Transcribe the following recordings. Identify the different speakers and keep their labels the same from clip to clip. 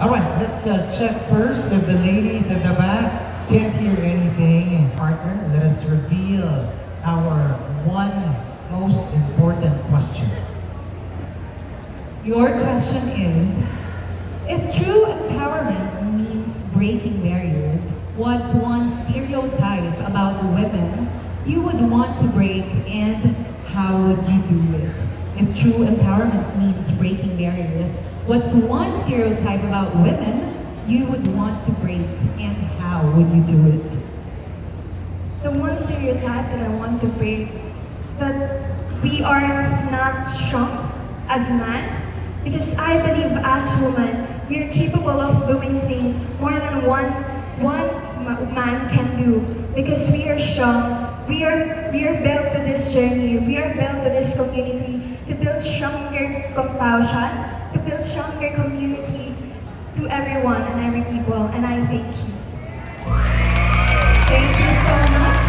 Speaker 1: Alright, let's check first if the ladies at the back can't hear anything. Partner, let us reveal our one most important question.
Speaker 2: Your question is, if true empowerment means breaking barriers, what's one stereotype about women you would want to break and how would you do it? If true empowerment means breaking barriers, what's one stereotype about women you would want to break and how would you do it?
Speaker 3: The one stereotype that I want to break, that we are not strong as men, because I believe as women, we are capable of doing things more than one man can do, because we are strong. We are built to this journey. We are built to this community to build stronger compassion, to build stronger community to everyone and every people. And I thank you.
Speaker 2: Thank you so much.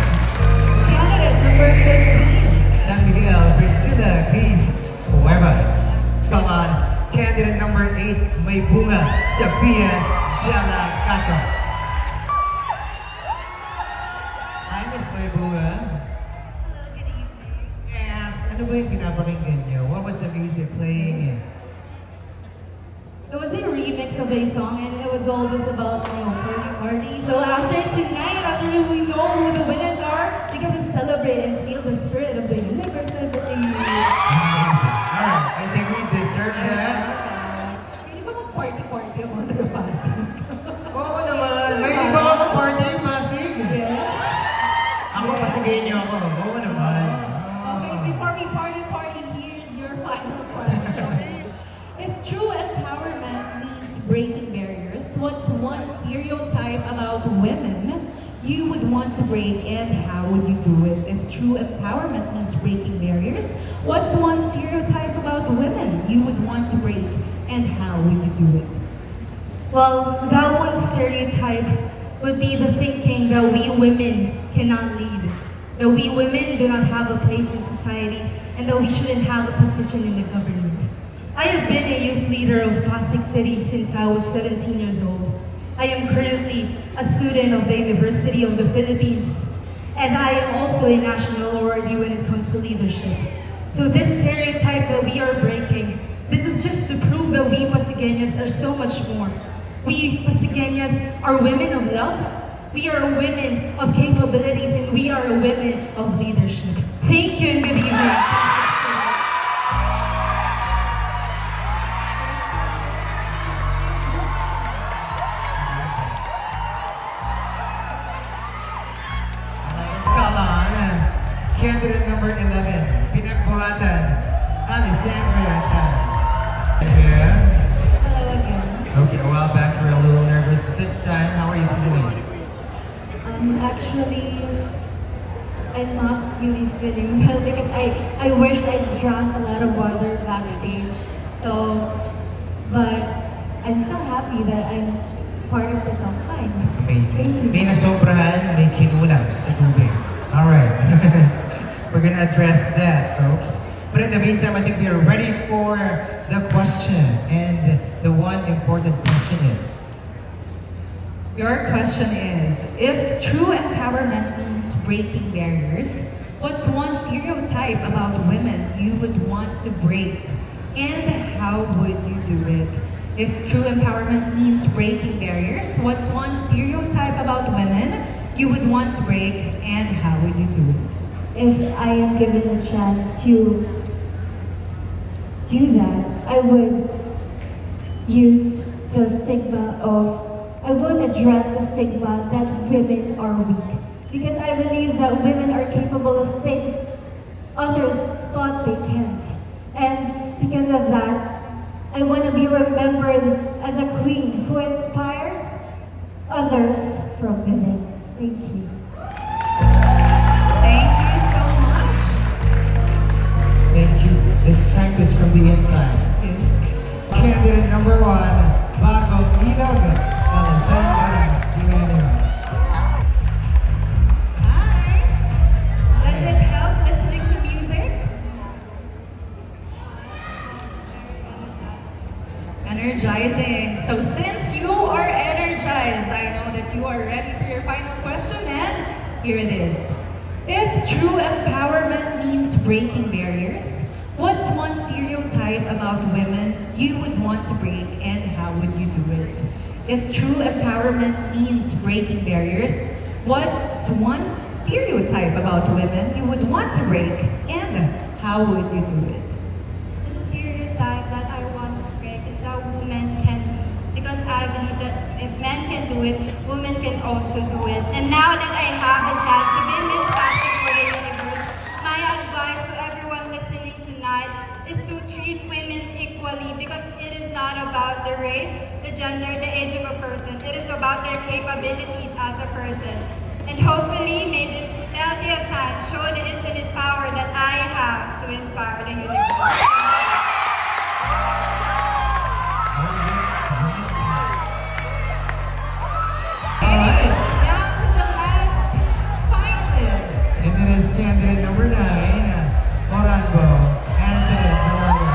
Speaker 2: Candidate number 15.
Speaker 1: San Miguel, Priscilla P. Cuevas. Come on, candidate number 8, May Bunga, Sophia Jella Cato. Hi, Miss May Bunga.
Speaker 3: Hello, good evening.
Speaker 1: Yes, ano ba yung pinapakinggan niyo? What was the music playing?
Speaker 2: It was a remix of a song and it was all just about, party. So after tonight, after we know who the winners are, we get to celebrate and feel the spirit of the universe, I believe.
Speaker 1: Amazing. Alright, I think we deserve that.
Speaker 2: Hindi ba mag-party-party ang mga taga-Pasig?
Speaker 1: Oo naman, may iba ako party, Pasig.
Speaker 2: Yes.
Speaker 1: Ako, pasigay niyo ako. Oo naman.
Speaker 2: Okay, before we party, here's your final question. If true empowerment means breaking barriers, what's one stereotype about women you would want to break and how would you do it? If true empowerment means breaking barriers, what's one stereotype about women you would want to break and how would you do it?
Speaker 3: Well, that one stereotype would be the thinking that we women cannot lead, that we women do not have a place in society, and that we shouldn't have a position in the government. I have been a youth leader of Pasig City since I was 17 years old. I am currently a student of the University of the Philippines, and I am also a national awardee when it comes to leadership. So this stereotype that we are breaking, this is just to prove that we Pasigueñas are so much more. We Pasigueñas are women of love, we are women of capabilities, and we are women of leadership. Thank you and good evening.
Speaker 1: Let's call on candidate number 11, Pinagbuhatan, Alessandra Tan. Yeah.
Speaker 2: Hello again.
Speaker 1: Okay, a while back you were a little nervous. This time, how are you feeling?
Speaker 2: Actually, I'm not really feeling well because I wish I drank a lot of water backstage. So, but I'm still happy that I'm part of the top 5.
Speaker 1: Amazing. May nasobrahan, may kinulang sa tubig. Alright. We're gonna address that, folks. But in the meantime, I think we are ready for the question. And the one important question is,
Speaker 2: Your question is, if true empowerment means breaking barriers, what's one stereotype about women you would want to break? And how would you do it? If true empowerment means breaking barriers, what's one stereotype about women you would want to break? And how would you do it?
Speaker 4: If I am given a chance to do that, I would use the stigma of, I would address the stigma that women are weak. Because I believe that women are capable of things others thought they can't. And because of that, I want to be remembered as a queen who inspires others from within. Thank you.
Speaker 2: Thank you so much.
Speaker 1: thank you. The strength is from the inside. Candidate number 1, Bagong Ilog, Alessandra Eugenio.
Speaker 2: Hi. Does it help listening to music? Energizing. Okay, so since you are energized, I know that you are ready for your final question, and here it is. If true empowerment means breaking barriers, what's one stereotype about women you would want to break, and how would you do it? If true empowerment means breaking barriers, what's one stereotype about women you would want to break, and how would you do it?
Speaker 5: The stereotype that I want to break is that women can lead. Because I believe that if men can do it, women can also do it. And now that I have the chance to be Miss Passive for the Universe, my advice to everyone listening tonight is to treat women equally, because it is not about the race, the gender, the age of a person. It is about their capabilities as a person. And hopefully, may this Teltia's hand show the infinite power that I have to inspire the universe.
Speaker 1: Oh, yes, bring it back. Alright,
Speaker 2: Down to the last finalist.
Speaker 1: and it is candidate number 9, Moranbo, Anthony Moranbo.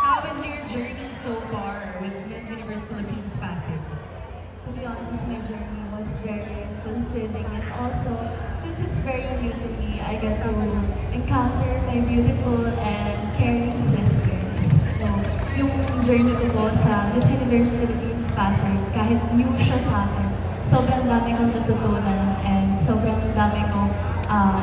Speaker 2: How is your journey so far with Miss Universe Philippines Passive?
Speaker 4: To be honest, my journey was very fulfilling, and also, since it's very new to me, I get to encounter my beautiful and caring sisters. So, yung journey ko po sa Miss Universe Philippines Pasay, kahit new siya sa akin, sobrang dami kong natutunan and sobrang dami kong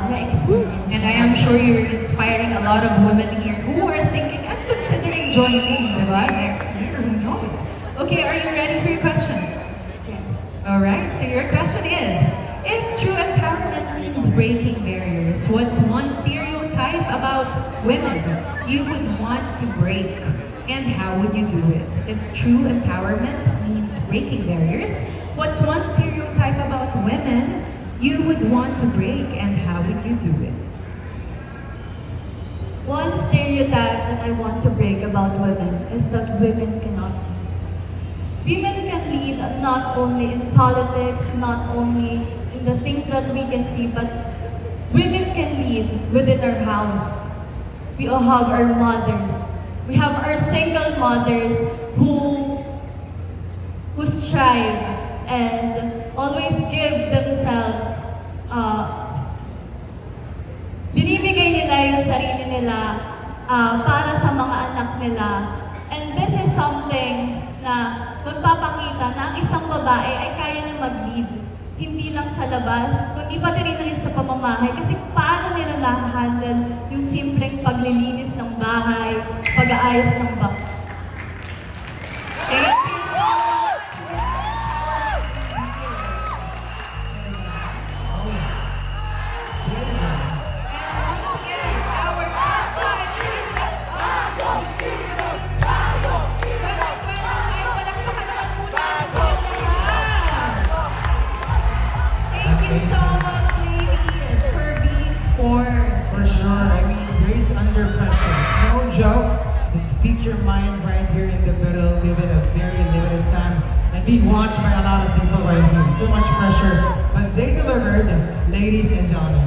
Speaker 4: na-experience.
Speaker 2: And I am sure you're inspiring a lot of women here who are thinking and considering joining, diba? Next year, who knows? Okay, are you ready for your question?
Speaker 4: Yes.
Speaker 2: Alright, so your question is, if true empowerment means breaking barriers, what's one stereotype about women you would want to break? And how would you do it? If true empowerment means breaking barriers, what's one stereotype about women you would want to break? And how would you do it?
Speaker 4: One stereotype that I want to break about women is that women cannot lead. Women can lead not only in politics, not only in the things that we can see, but women can lead within our house. We all have our mothers. We have our single mothers who strive and always give themselves binibigay nila yung sarili nila para sa mga anak nila. And this is something na magpapakita na ang isang babae ay kaya na mag-lead. Hindi lang sa labas, kundi pati rin na rin sa pamamahay. Kasi paano nila na-handle yung simpleng paglilinis ng bahay, pag-aayos ng bak.
Speaker 2: Thank you so much.
Speaker 1: Oh, yes. Beautiful.
Speaker 2: And once again, our top 5 candidates are Philippines Passive 2025. Palakpakan naman muna natin lahat. Thank you so much, ladies, for being sport.
Speaker 1: For sure. I mean, race under pressure. It's no joke to speak your mind right here in the middle, given a very limited time, and being watched by a lot of people right here. So much pressure, but they delivered, ladies and gentlemen.